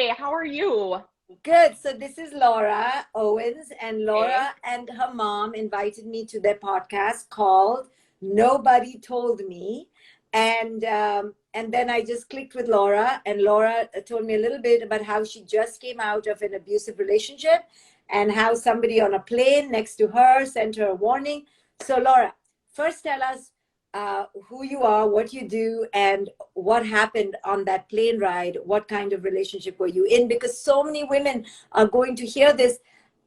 Hi, how are you? Good. So this is Laura Owens, and Hey. Laura and her mom invited me to their podcast called Nobody Told Me. And then I just clicked with Laura, and Laura told me a little bit about how she just came out of an abusive relationship and how somebody on a plane next to her sent her a warning. So Laura, first tell us who you are, what you do, and what happened on that plane ride. What kind of relationship were you in? Because so many women are going to hear this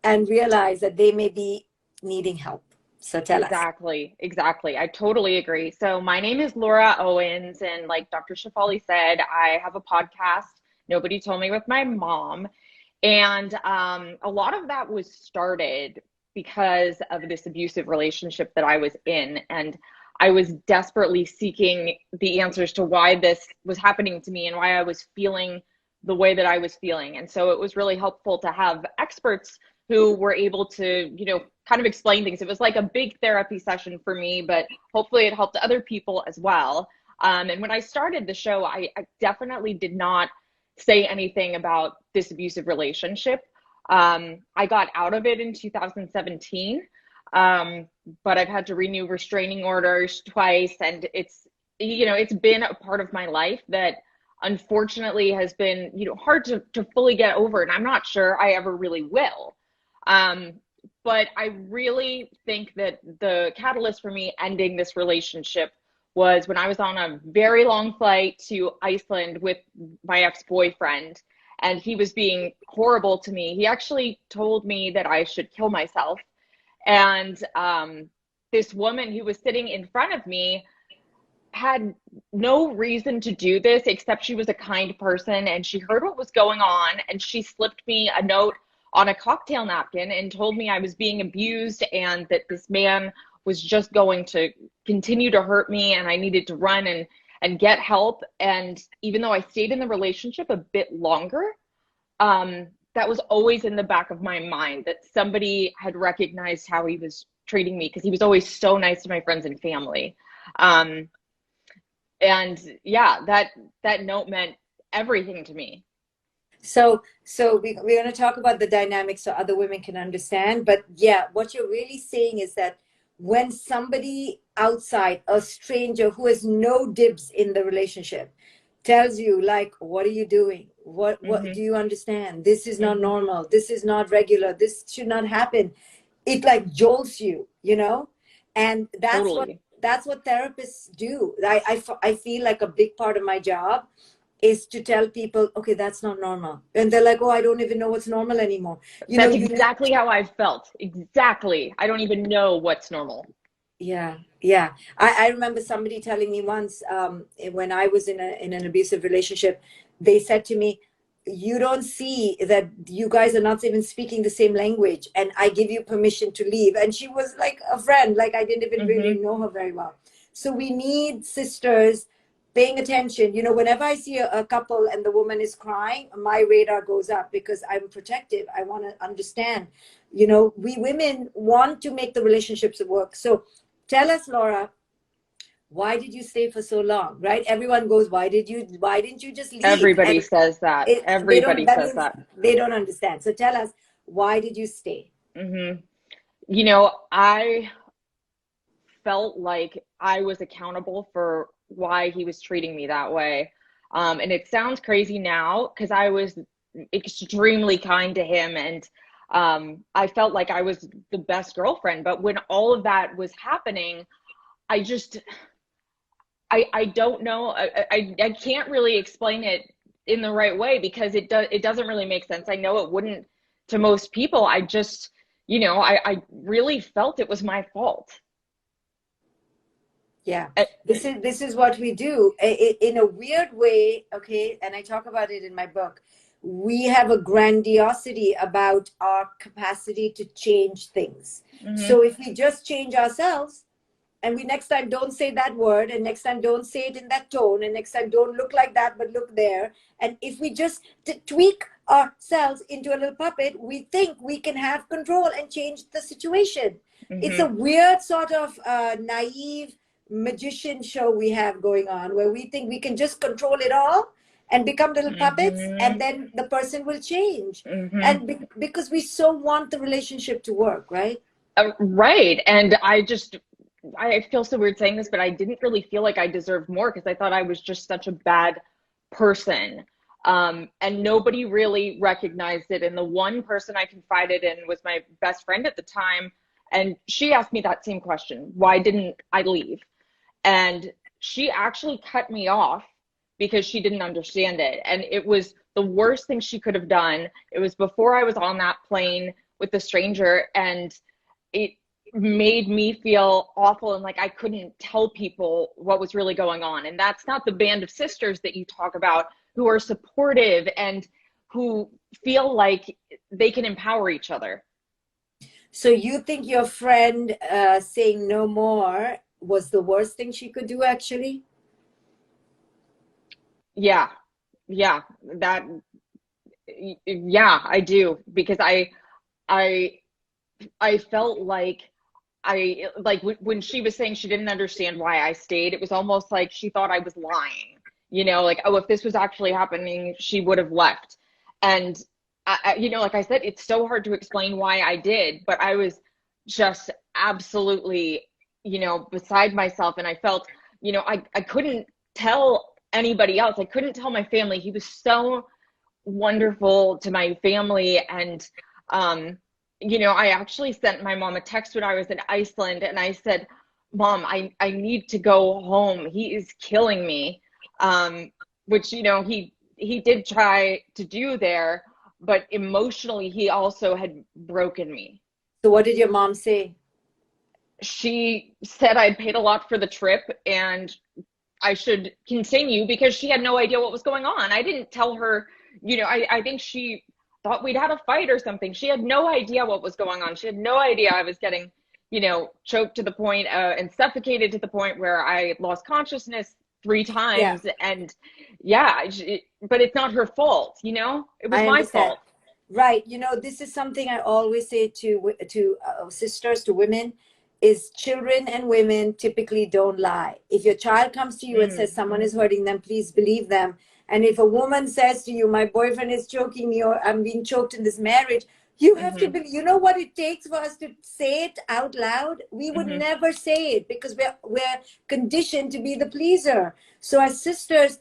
and realize that they may be needing help. So tell us. Exactly. I totally agree. So my name is Laura Owens, and like Dr. Shefali said, I have a podcast, Nobody Told Me, with my mom. And a lot of that was started because of this abusive relationship that I was in. And I was desperately seeking the answers to why this was happening to me and why I was feeling the way that I was feeling. And so it was really helpful to have experts who were able to, kind of explain things. It was like a big therapy session for me, but hopefully it helped other people as well. And when I started the show, I definitely did not say anything about this abusive relationship. I got out of it in 2017, but I've had to renew restraining orders twice, and it's been a part of my life that unfortunately has been hard to fully get over, and I'm not sure I ever really will. But I really think that the catalyst for me ending this relationship was when I was on a very long flight to Iceland with my ex-boyfriend, and he was being horrible to me. He actually told me that I should kill myself. And this woman who was sitting in front of me had no reason to do this, except she was a kind person and she heard what was going on, and she slipped me a note on a cocktail napkin and told me I was being abused and that this man was just going to continue to hurt me and I needed to run and get help. And even though I stayed in the relationship a bit longer, that was always in the back of my mind, that somebody had recognized how he was treating me, because he was always so nice to my friends and family. And yeah, that note meant everything to me. So we're going to talk about the dynamics so other women can understand. But yeah, what you're really saying is that when somebody outside, a stranger who has no dibs in the relationship, tells you like, what are you doing? What do Hmm. you understand? This is not Hmm. normal. This is not regular. This should not happen. It like jolts you. And Totally. that's what therapists do. I feel like a big part of my job is to tell people, okay, that's not normal. And they're like, oh, I don't even know what's normal anymore. That's You need. exactly how I felt. Exactly. I don't even know what's normal. Yeah, yeah. I remember somebody telling me once, when I was in an abusive relationship, they said to me, you don't see that you guys are not even speaking the same language, and I give you permission to leave. And she was like a friend, like I didn't even really Hmm. know her very well. So we need sisters paying attention. Whenever I see a couple and the woman is crying, my radar goes up because I'm protective. I want to understand. We women want to make the relationships work. So tell us, Laura, why did you stay for so long? Right? Everyone goes, why didn't you just leave? Everybody And says that. they don't, Everybody that says means that. they don't understand. So tell us, why did you stay? Hmm. I felt like I was accountable for why he was treating me that way. And it sounds crazy now because I was extremely kind to him, and I felt like I was the best girlfriend. But when all of that was happening, I just I don't know. I can't really explain it in the right way because it doesn't really make sense. I know it wouldn't to most people. I just, I really felt it was my fault. Yeah, I, this is what we do. In a weird way, okay, and I talk about it in my book. We have a grandiosity about our capacity to change things. mhm. So if we just change ourselves, and we next time don't say that word, and next time don't say it in that tone, and next time don't look like that but look there, and if we just tweak ourselves into a little puppet, we think we can have control and change the situation. It's a Mhm. weird sort of naive magician show we have going on, where we think we can just control it all, and become little puppets, and Mm-hmm. then the person will change. Mm-hmm. And because we so want the relationship to work, right? Right. And I feel so weird saying this, but I didn't really feel like I deserved more because I thought I was just such a bad person. And nobody really recognized it. And the one person I confided in was my best friend at the time. And she asked me that same question. Why didn't I leave? And she actually cut me off because she didn't understand it. And it was the worst thing she could have done. It was before I was on that plane with the stranger, and it made me feel awful and like I couldn't tell people what was really going on. And that's not the band of sisters that you talk about who are supportive and who feel like they can empower each other. So you think your friend saying no more was the worst thing she could do, actually? Yeah. Yeah. That, yeah, I do. Because I, I felt like when she was saying she didn't understand why I stayed, it was almost like she thought I was lying. Like, oh, if this was actually happening, she would have left. And like I said, it's so hard to explain why I did, but I was just absolutely, beside myself. And I felt, I couldn't tell anybody else. I couldn't tell my family. He was so wonderful to my family. And, I actually sent my mom a text when I was in Iceland, and I said, Mom, I need to go home. He is killing me. Which, he did try to do there, but emotionally, he also had broken me. So what did your mom say? She said I'd paid a lot for the trip and I should continue because she had no idea what was going on. I didn't tell her, I think she thought we'd had a fight or something. She had no idea what was going on. She had no idea I was getting, choked to the point and suffocated to the point where I lost consciousness 3 Yeah, times. And yeah, but it's not her fault, it was I my understand. fault. Right. This is something I always say to sisters, to women, is children and women typically don't lie. If your child comes to you and says Mm, someone is hurting them, please believe them. And if a woman says to you, my boyfriend is choking me, or I'm being choked in this marriage, you have to mm-hmm, believe. You know what it takes for us to say it out loud? We would mm-hmm, never say it because we're conditioned to be the pleaser. So as sisters,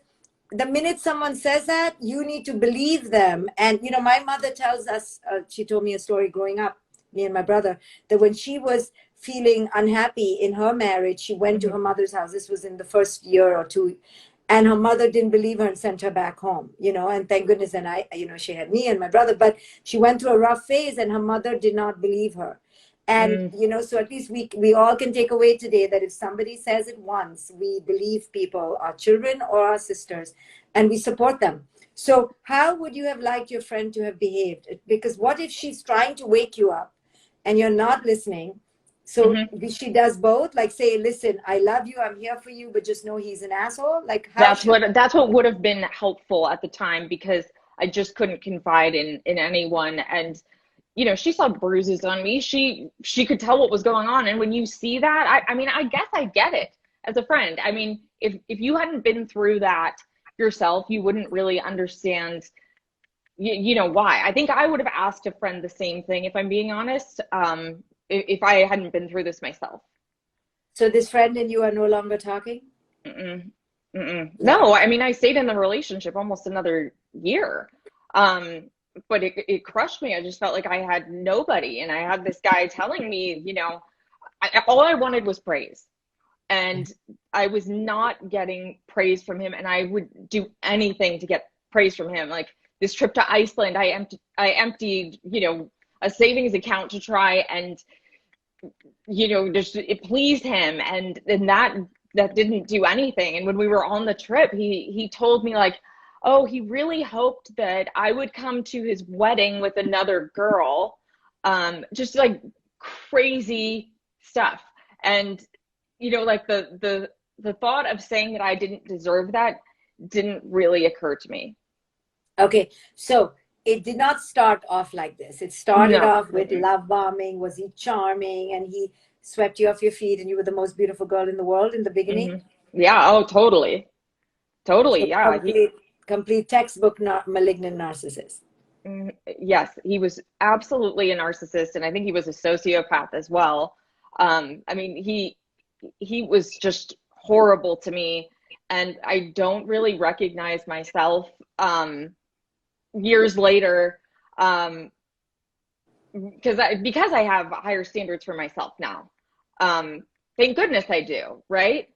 the minute someone says that, you need to believe them. And my mother tells us, she told me a story growing up, me and my brother, that when she was feeling unhappy in her marriage, she went to mm-hmm, her mother's house. This was in the first year or two, and her mother didn't believe her and sent her back home. And thank goodness, and I, she had me and my brother, but she went through a rough phase and her mother did not believe her. And mm. so at least we all can take away today that if somebody says it once, we believe people, our children or our sisters, and we support them. So how would you have liked your friend to have behaved? Because what if she's trying to wake you up and you're not listening? So Mm-hmm. she does both, like say, listen, I love you, I'm here for you, but just know he's an asshole. Like how That's should what would have been helpful at the time because I just couldn't confide in anyone. And she saw bruises on me. She could tell what was going on. And when you see that, I mean, I guess I get it as a friend. I mean, if you hadn't been through that yourself, you wouldn't really understand, why. I think I would have asked a friend the same thing, if I'm being honest, if I hadn't been through this myself. So this friend and you are no longer talking? Mm-mm, mm-mm. Yeah. No, I mean, I stayed in the relationship almost another year. But it crushed me. I just felt like I had nobody. And I had this guy telling me, all I wanted was praise. And I was not getting praise from him. And I would do anything to get praise from him. Like this trip to Iceland, I emptied, a savings account to try and, just it pleased him. And that didn't do anything. And when we were on the trip, he told me like, oh, he really hoped that I would come to his wedding with another girl. Just like crazy stuff. And, like the thought of saying that I didn't deserve that didn't really occur to me. Okay. So it did not start off like this. It started No. off with love bombing. Was he charming and he swept you off your feet and you were the most beautiful girl in the world in the beginning? Yeah. Oh, totally. So Totally. Yeah. complete. complete textbook malignant narcissist. Yes, he was absolutely a narcissist, and I think he was a sociopath as well. I mean, he was just horrible to me, and I don't really recognize myself years later, because I have higher standards for myself now. Thank goodness I do, right?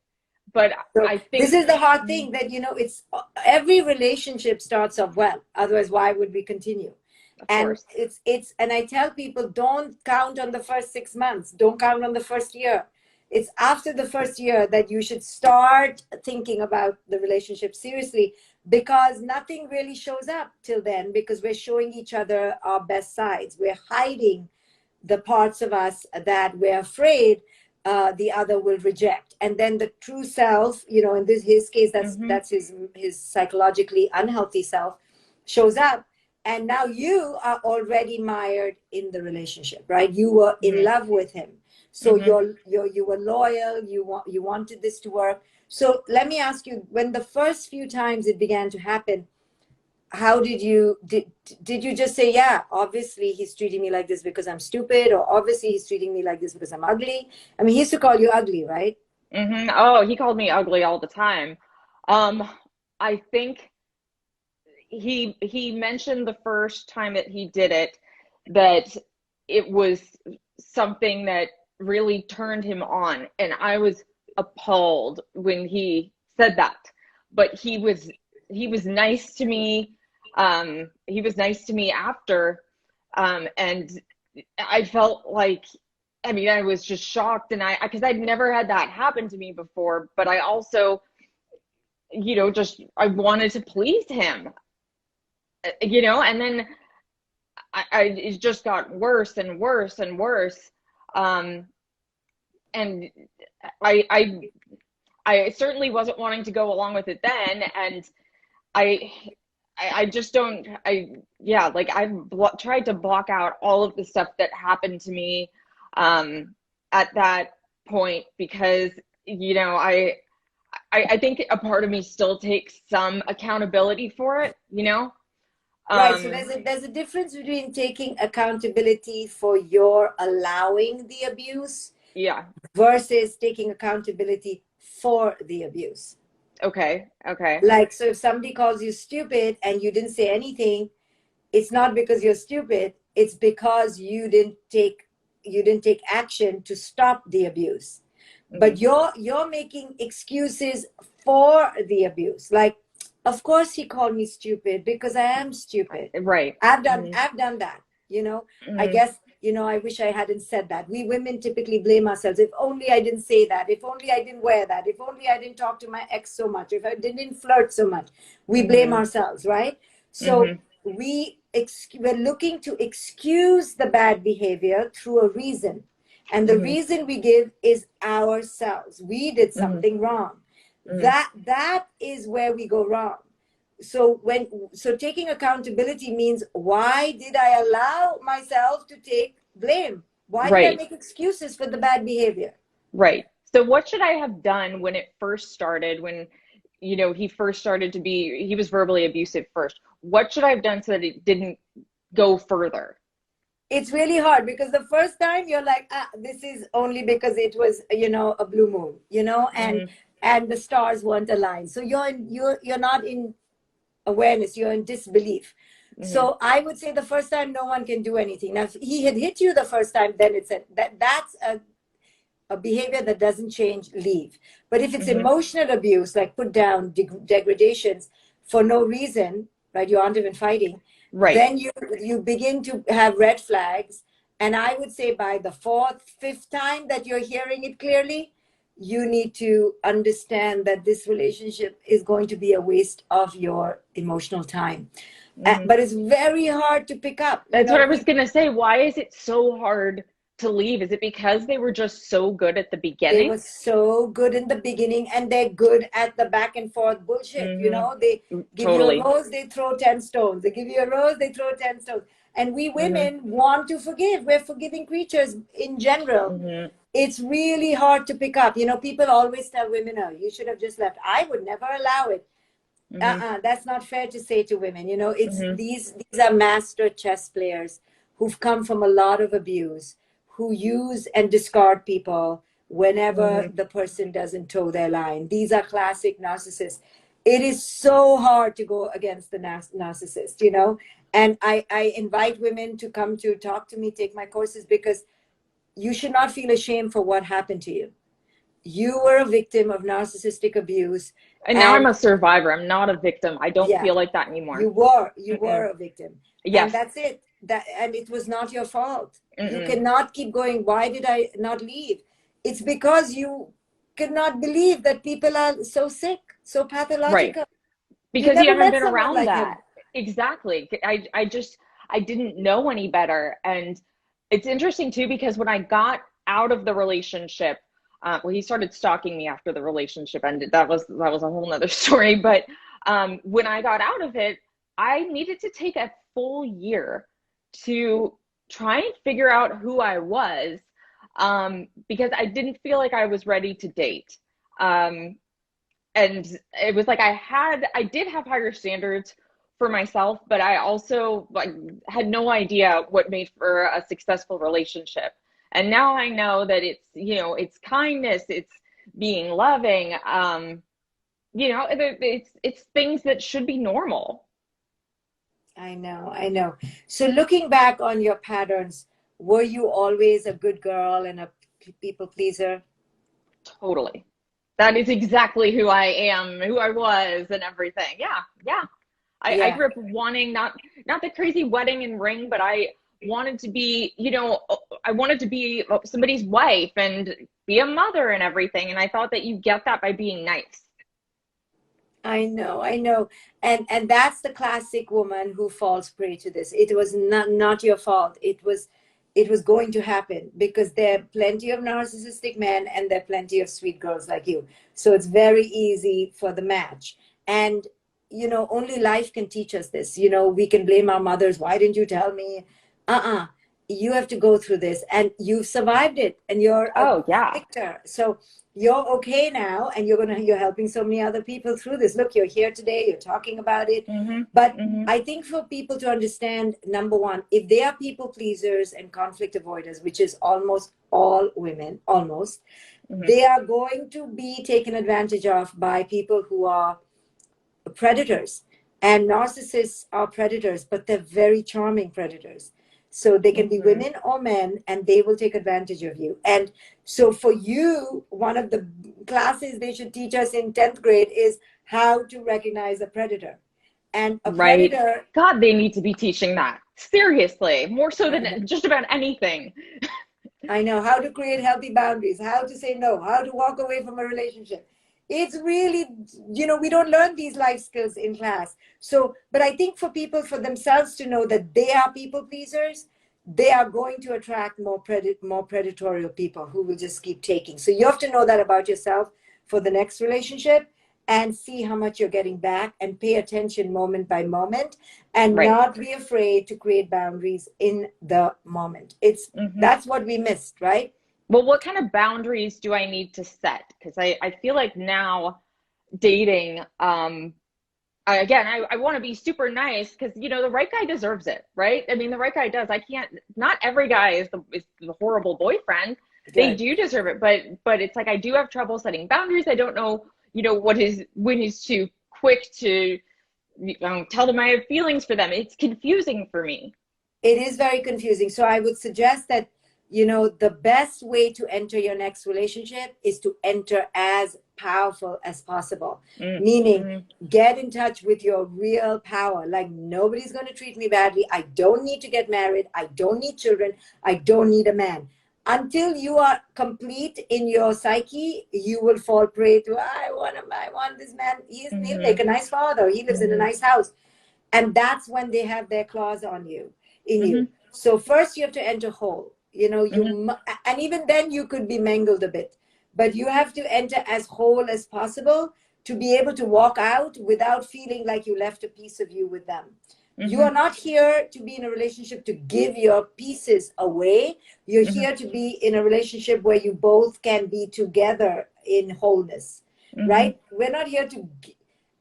But So I think this is the hard thing, that it's every relationship starts off well. Otherwise, why would we continue? of And course. it's and I tell people, don't count on the first 6 months. Don't count on the first year. It's after the first year that you should start thinking about the relationship seriously, because nothing really shows up till then, because we're showing each other our best sides. We're hiding the parts of us that we're afraid the other will reject, and then the true self, in his case, that's his psychologically unhealthy self, shows up, and now you are already mired in the relationship, right? You were in love with him, so you were loyal. You wanted this to work. So let me ask you, when the first few times it began to happen, how did you just say, yeah, obviously he's treating me like this because I'm stupid, or obviously he's treating me like this because I'm ugly? I mean, he used to call you ugly, right? Oh, he called me ugly all the time. I think he mentioned the first time that he did it, that it was something that really turned him on, and I was appalled when he said that. But he was nice to me. He was nice to me after, and I felt like, I mean, I was just shocked, and because I'd never had that happen to me before, but I also, just I wanted to please him, and then it just got worse and worse and worse. And I certainly wasn't wanting to go along with it then, and I just don't, yeah, like I've tried to block out all of the stuff that happened to me at that point, because, I think a part of me still takes some accountability for it, Right. So there's a difference between taking accountability for your allowing the abuse, yeah. versus taking accountability for the abuse. Okay. Like, so if somebody calls you stupid and you didn't say anything, it's not because you're stupid, it's because you didn't take action to stop the abuse. But you're making excuses for the abuse. Like, of course he called me stupid because I am stupid. Right. I've done that, I guess, I wish I hadn't said that. We women typically blame ourselves. If only I didn't say that. If only I didn't wear that. If only I didn't talk to my ex so much. If I didn't flirt so much. We blame ourselves, right? So we're looking to excuse the bad behavior through a reason. And the reason we give is ourselves. We did something wrong. That is where we go wrong. So taking accountability means, why did I allow myself to take blame? Why did I make excuses for the bad behavior? Right. So what should I have done when it first started, when, he first started to be, he was verbally abusive first? What should I have done so that it didn't go further? It's really hard, because the first time you're like, this is only because it was, a blue moon, and the stars weren't aligned. So you're not in awareness, you're in disbelief. So I would say the first time no one can do anything. Now, if he had hit you the first time, then that's a behavior that doesn't change, leave. But if it's emotional abuse, like put down, degradations for no reason, right? You aren't even fighting. Right. Then you begin to have red flags. And I would say by the fourth, fifth time that you're hearing it clearly, you need to understand that this relationship is going to be a waste of your emotional time. But it's very hard to pick up. That's what I was going to say. Why is it so hard to leave? Is it because they were just so good at the beginning? They were so good in the beginning, and they're good at the back and forth bullshit. They give you a rose, they throw 10 stones. They give you a rose, they throw 10 stones. And we women want to forgive. We're forgiving creatures in general. It's really hard to pick up. People always tell women, oh, you should have just left. I would never allow it. That's not fair to say to women. You know, it's Mm-hmm. these are master chess players who've come from a lot of abuse, who use and discard people whenever Mm-hmm. the person doesn't toe their line. These are classic narcissists. It is so hard to go against the narcissist, you know. And I invite women to come to talk to me, take my courses, because you should not feel ashamed for what happened to you. You were a victim of narcissistic abuse. And now I'm And a survivor. I'm not a victim. I don't yeah, feel like that anymore. you were a victim. And Yes. that's it. And it was not your fault. You Mm-mm. cannot keep going, why did I not leave? It's because you cannot believe that people are so sick, so Right. pathological. You Because you never haven't met been someone around like him. that. Exactly. I didn't know any better. And it's interesting too, because when I got out of the relationship, well, he started stalking me after the relationship ended. That was a whole nother story. But when I got out of it, I needed to take a full year to try and figure out who I was, because I didn't feel like I was ready to date. Um, and it was like I did have higher standards for myself, but I also like had no idea what made for a successful relationship. And now I know that it's, it's kindness, it's being loving, it's things that should be normal. I know. So looking back on your patterns, were you always a good girl and a people pleaser? Totally. That is exactly who I am, who I was, and everything. Yeah, yeah. I Yeah. grew up wanting not the crazy wedding and ring, but I wanted to be, I wanted to be somebody's wife and be a mother and everything. And I thought that you get that by being nice. I know. And that's the classic woman who falls prey to this. It was not your fault. It was going to happen because there are plenty of narcissistic men and there are plenty of sweet girls like you. So it's very easy for the match. And only life can teach us this. We can blame our mothers. Why didn't you tell me? Uh-uh. You have to go through this and you've survived it and you're a Oh yeah. victor. So you're okay now and you're helping so many other people through this. Look, you're here today, you're talking about it. Mm-hmm. But Mm-hmm. I think for people to understand, number one, if they are people pleasers and conflict avoiders, which is almost all women, almost, Mm-hmm. they are going to be taken advantage of by people who are predators. And narcissists are predators, but they're very charming predators. So they can be Mm-hmm. women or men, and they will take advantage of you. And so for you, one of the classes they should teach us in 10th grade is how to recognize a predator. And a Right. predator, God, they need to be teaching that. Seriously, more so than just about anything. I know how to create healthy boundaries, how to say no, how to walk away from a relationship. It's really, we don't learn these life skills in class. So, but I think for people, for themselves to know that they are people pleasers, they are going to attract more predatorial people who will just keep taking. So you have to know that about yourself for the next relationship and see how much you're getting back and pay attention moment by moment and Right. not be afraid to create boundaries in the moment. Mm-hmm. That's what we missed, right? Well, what kind of boundaries do I need to set? Because I feel like now dating, again, I want to be super nice because, the right guy deserves it, right? I mean, the right guy does. I can't, not every guy is the horrible boyfriend. They Good. do deserve it, but it's like I do have trouble setting boundaries. I don't know, when he's too quick to tell them I have feelings for them. It's confusing for me. It is very confusing. So I would suggest that, the best way to enter your next relationship is to enter as powerful as possible. Meaning, Mm-hmm. get in touch with your real power. Like, nobody's going to treat me badly. I don't need to get married. I don't need children. I don't need a man. Until you are complete in your psyche, you will fall prey to, I want this man. He'll Mm-hmm. make a nice father. He lives in a Mm-hmm. nice house. And that's when they have their claws on you, in Mm-hmm. you. So first you have to enter whole. Mm-hmm. And even then you could be mangled a bit, but you have to enter as whole as possible to be able to walk out without feeling like you left a piece of you with them. You Mm-hmm. are not here to be in a relationship to give your pieces away. You're Mm-hmm. here to be in a relationship where you both can be together in wholeness, Mm-hmm. right? We're not here to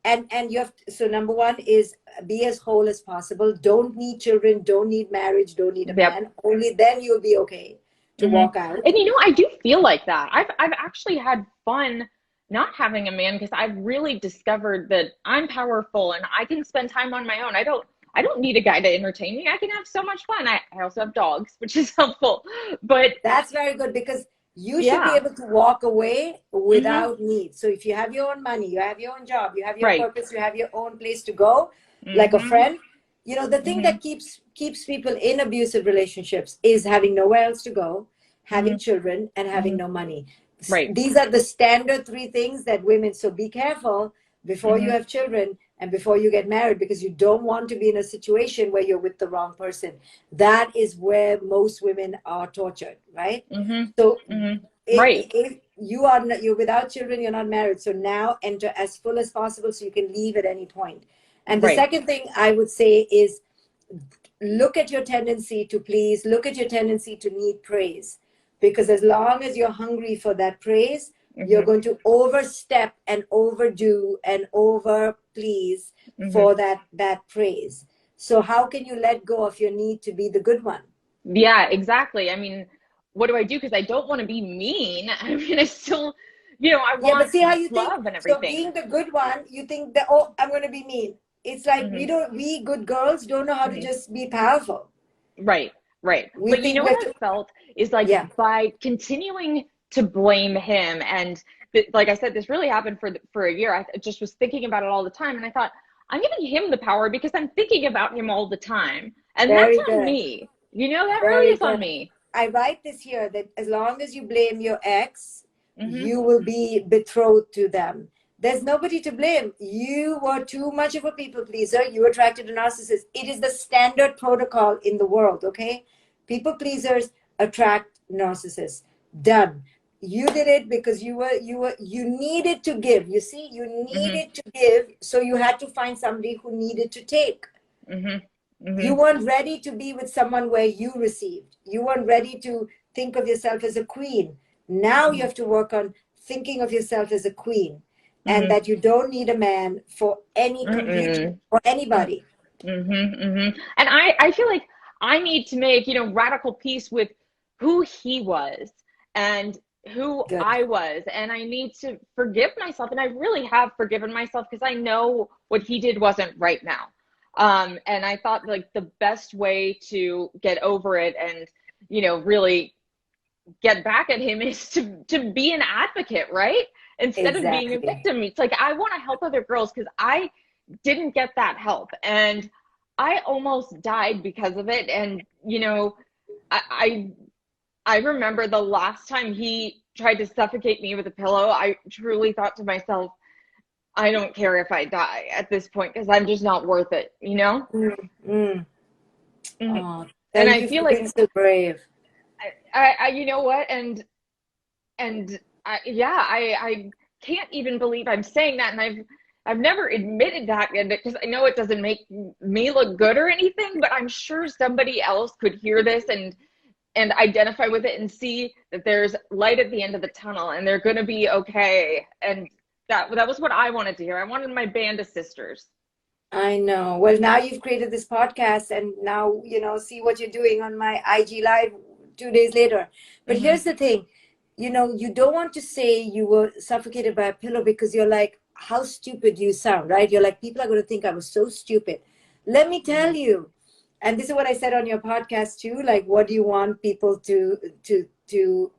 And you have to, so number one is be as whole as possible. Don't need children, don't need marriage, don't need a Yep. man. Only then you'll be okay to walk out. And I do feel like that. I've actually had fun not having a man because I've really discovered that I'm powerful and I can spend time on my own. I don't need a guy to entertain me. I can have so much fun. I also have dogs, which is helpful. But that's very good, because you should be able to walk away without need. So if you have your own money, you have your own job, you have your purpose, you have your own place to go, like a friend. You know, the thing that keeps people in abusive relationships is having nowhere else to go, having children, and having no money. Right. These are the standard three things that women, so be careful before you have children and before you get married, because you don't want to be in a situation where you're with the wrong person. That is where most women are tortured, right? So if you're without children, you're not married. So now enter as full as possible so you can leave at any point. And the second thing I would say is look at your tendency to please, look at your tendency to need praise. Because as long as you're hungry for that praise, you're going to overstep and overdo and over please for that praise. So how can you let go of your need to be the good one? Yeah, exactly. I mean, what do I do? Because I don't want to be mean. I mean, I still, I want but see how you love think, and everything. So being the good one, you think that, oh, I'm going to be mean. It's like we good girls don't know how to just be powerful. Right. But what I felt is like by continuing to blame him, and like I said, this really happened for a year. I just was thinking about it all the time, and I thought, I'm giving him the power because I'm thinking about him all the time, and that's on me. That really is on me. I write this here, that as long as you blame your ex, you will be betrothed to them. There's nobody to blame. You were too much of a people pleaser. You attracted a narcissist. It is the standard protocol in the world, okay? People pleasers attract narcissists. Done. You did it because you needed to give. You see, you needed to give, so you had to find somebody who needed to take. You weren't ready to be with someone where you received. You weren't ready to think of yourself as a queen. Now you have to work on thinking of yourself as a queen. And that you don't need a man for any complete or anybody. And I feel like I need to make, radical peace with who he was and who I was. And I need to forgive myself. And I really have forgiven myself because I know what he did wasn't right now. And I thought like the best way to get over it and, really get back at him is to be an advocate, right? Instead of being a victim. It's like, I want to help other girls because I didn't get that help. And I almost died because of it. And, I remember the last time he tried to suffocate me with a pillow, I truly thought to myself, I don't care if I die at this point because I'm just not worth it, Oh, and I feel like so brave. I you know what? And I can't even believe I'm saying that, and I've never admitted that because I know it doesn't make me look good or anything, but I'm sure somebody else could hear this and identify with it and see that there's light at the end of the tunnel and they're going to be okay. And that was what I wanted to hear. I wanted my band of sisters. I know. Well, now you've created this podcast and now, see what you're doing on my IG live 2 days later. But here's the thing. You don't want to say you were suffocated by a pillow because you're like, how stupid you sound, right? You're like, people are going to think I was so stupid. Let me tell you, and this is what I said on your podcast too, like, what do you want people to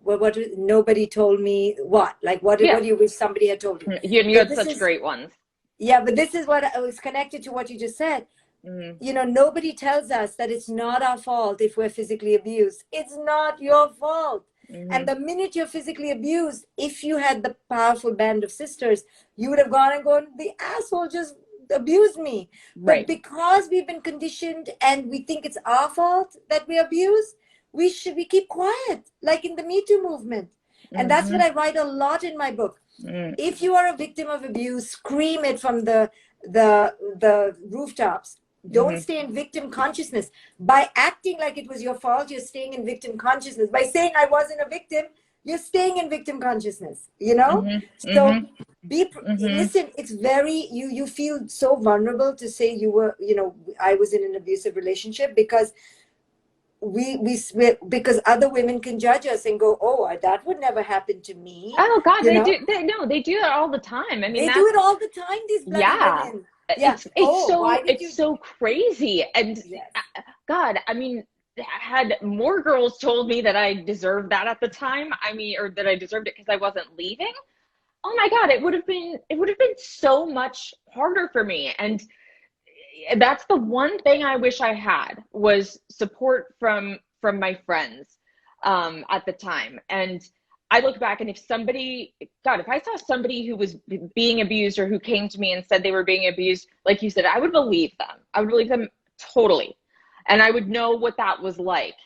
what nobody told me what? Like, what do you wish somebody had told you? You had such great ones. Yeah, but this is what I was connected to what you just said. Nobody tells us that it's not our fault if we're physically abused. It's not your fault. And the minute you're physically abused, if you had the powerful band of sisters, you would have gone and gone, the asshole just abused me. But because we've been conditioned and we think it's our fault that we abuse, we keep quiet, like in the Me Too movement. And that's what I write a lot in my book. If you are a victim of abuse, scream it from the rooftops. Don't stay in victim consciousness. By acting like it was your fault, you're staying in victim consciousness. By saying I wasn't a victim, you're staying in victim consciousness, you know? Mm-hmm. So Mm-hmm. listen, it's very, you feel so vulnerable to say you were, you know, I was in an abusive relationship, because because other women can judge us and go, oh, that would never happen to me, Oh God, you they know? do. No, they do that all the time. I mean, They do that's it all the time, these bloody yeah. women. Yeah. Oh, why did you? It's so crazy. And Yes. God, I mean, had more girls told me that I deserved that at the time, I mean, or that I deserved it because I wasn't leaving, oh my God, it would have been so much harder for me. And that's the one thing I wish I had, was support from my friends at the time. And I look back, and if somebody, God, if I saw somebody who was being abused, or who came to me and said they were being abused, like you said, I would believe them. I would believe them totally. And I would know what that was like.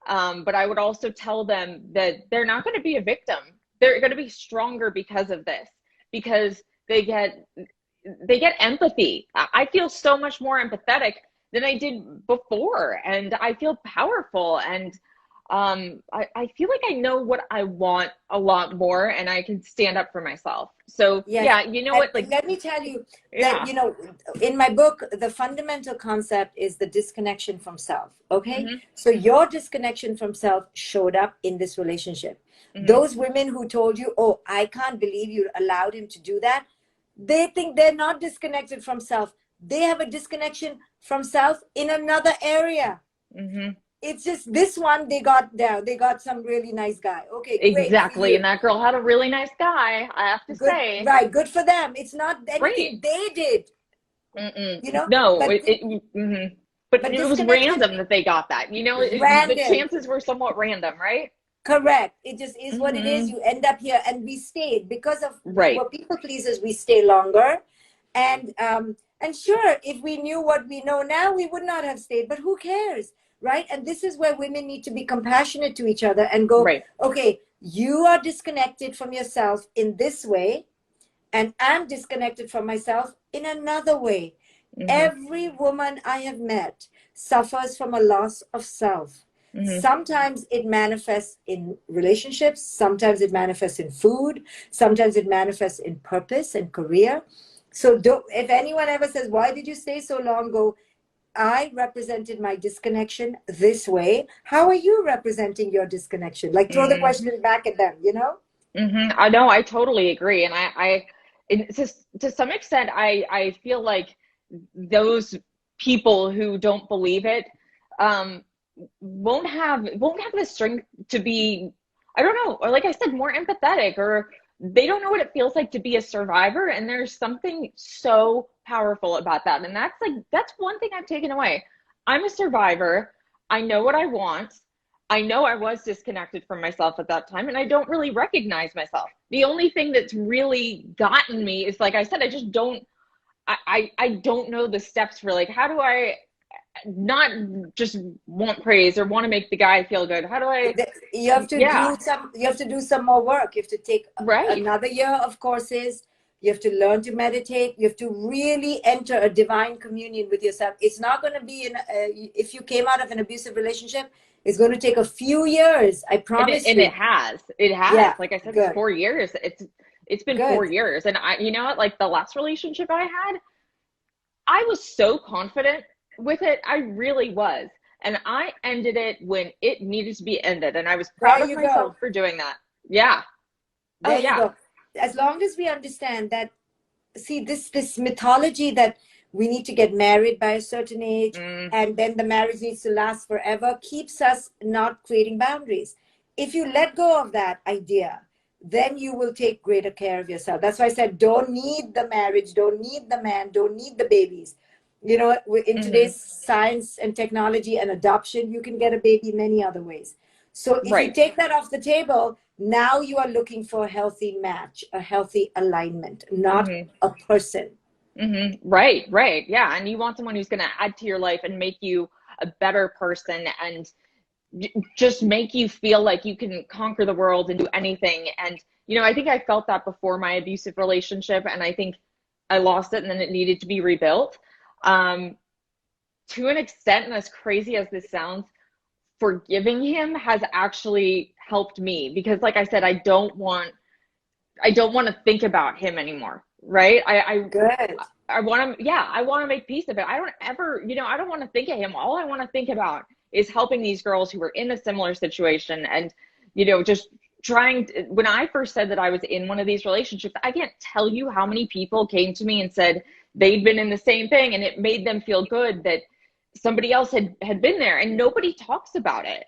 But I would also tell them that they're not going to be a victim. They're going to be stronger because of this, because they get empathy. I feel so much more empathetic than I did before, and I feel powerful, and I feel like I know what I want a lot more, and I can stand up for myself. So Yes. yeah, you know what? Like, Let me tell you that, yeah. you know, in my book, the fundamental concept is the disconnection from self. Okay. Mm-hmm. So your disconnection from self showed up in this relationship. Mm-hmm. Those women who told you, oh, I can't believe you allowed him to do that, they think they're not disconnected from self. They have a disconnection from self in another area. Mm-hmm. It's just this one, they got some really nice guy. Okay, great for Exactly. you. And that girl had a really nice guy, I have to Good, say. right, good for them. It's not Great. anything they did, Mm-mm. you know. No, but but but it was disconnection, random that they got that. You know, the random. chances were somewhat random, right? Correct. It just is what it is. Mm-hmm. You end up here, and we stayed because of we Right. were people pleasers. We stay longer, and sure, if we knew what we know now, we would not have stayed. But who cares, right? And this is where women need to be compassionate to each other and go, Right. okay, you are disconnected from yourself in this way, and I'm disconnected from myself in another way. Mm-hmm. Every woman I have met suffers from a loss of self. Mm-hmm. Sometimes it manifests in relationships, sometimes it manifests in food, sometimes it manifests in purpose and career. So if anyone ever says, why did you stay so long? Go, I represented my disconnection this way. How are you representing your disconnection? Like, throw the Mm-hmm. question back at them, you know? Mm-hmm. I know, I totally agree. And to some extent, I feel like those people who don't believe it, um, won't have the strength to be, I don't know, or like I said, more empathetic, or they don't know what it feels like to be a survivor. And there's something so powerful about that. And that's one thing I've taken away. I'm a survivor. I know what I want. I know I was disconnected from myself at that time, and I don't really recognize myself. The only thing that's really gotten me is, like I said, I just don't, I don't know the steps for, like, how do I not just want praise or want to make the guy feel good? How do I, You have to yeah, do some more work. You have to take right. another year of courses. You have to learn to meditate. You have to really enter a divine communion with yourself. It's not going to be if you came out of an abusive relationship, it's going to take a few years, I promise And you. it has, Yeah, like I said, it's good, 4 years. It's been good. 4 years. And you know what, like the last relationship I had, I was so confident with it. I really was. And I ended it when it needed to be ended. And I was proud There of you myself go. for doing that. Yeah. Oh, There you yeah. go. As long as we understand that, see, this mythology that we need to get married by a certain age, Mm, and then the marriage needs to last forever, keeps us not creating boundaries. If you let go of that idea, then you will take greater care of yourself. That's why I said, don't need the marriage, don't need the man, don't need the babies. You know, in hmm. today's science and technology and adoption, you can get a baby many other ways. So if you Right. take that off the table, now you are looking for a healthy match, a healthy alignment, not Hmm. a person. Hmm. Right. Right. Yeah. And you want someone who's going to add to your life and make you a better person, and just make you feel like you can conquer the world and do anything. And, you know, I think I felt that before my abusive relationship, and I think I lost it, and then it needed to be rebuilt. Um, to an extent, and as crazy as this sounds, forgiving him has actually helped me, because like I said, I don't want to think about him anymore, right? Good. I want to, yeah, I want to make peace of it. I don't ever, I don't want to think of him. All I want to think about is helping these girls who are in a similar situation, and, just trying to, when I first said that I was in one of these relationships, I can't tell you how many people came to me and said they'd been in the same thing, and it made them feel good that somebody else had been there, and nobody talks about it.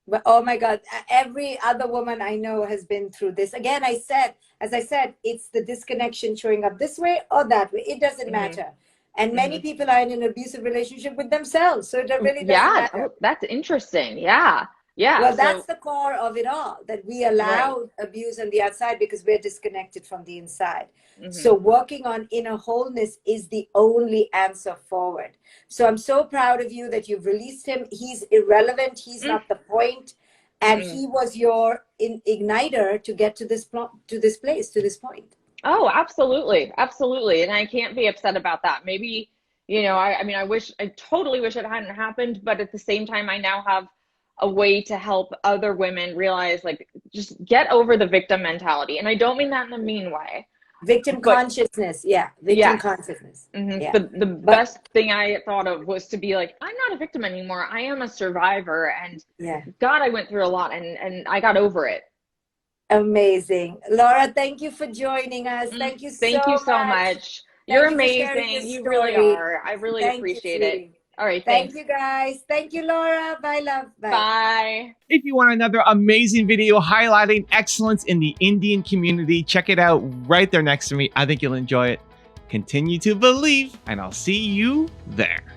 But oh my God, every other woman I know has been through this. Again, as I said, it's the disconnection showing up this way or that way. It doesn't matter. And many people are in an abusive relationship with themselves. So it really doesn't matter. Oh, that's interesting. Yeah. Yeah. Well, that's the core of it all, that we allow abuse on the outside because we're disconnected from the inside. So working on inner wholeness is the only answer forward. So I'm so proud of you that you've released him. He's irrelevant. He's not the point. And he was your igniter to get to this place, to this point. Oh, absolutely. Absolutely. And I can't be upset about that. Maybe, I totally wish it hadn't happened, but at the same time, I now have a way to help other women realize, like, just get over the victim mentality. And I don't mean that in a mean way. Victim consciousness. Yeah. Victim consciousness. Yeah. The best thing I thought of was to be like, I'm not a victim anymore. I am a survivor. And God, I went through a lot, and I got over it. Amazing. Laura, thank you for joining us. Thank you so much. You're amazing. You really are. I really appreciate it. All right. Thanks. Thank you, guys. Thank you, Laura. Bye, love. Bye. Bye. If you want another amazing video highlighting excellence in the Indian community, check it out right there next to me. I think you'll enjoy it. Continue to believe, and I'll see you there.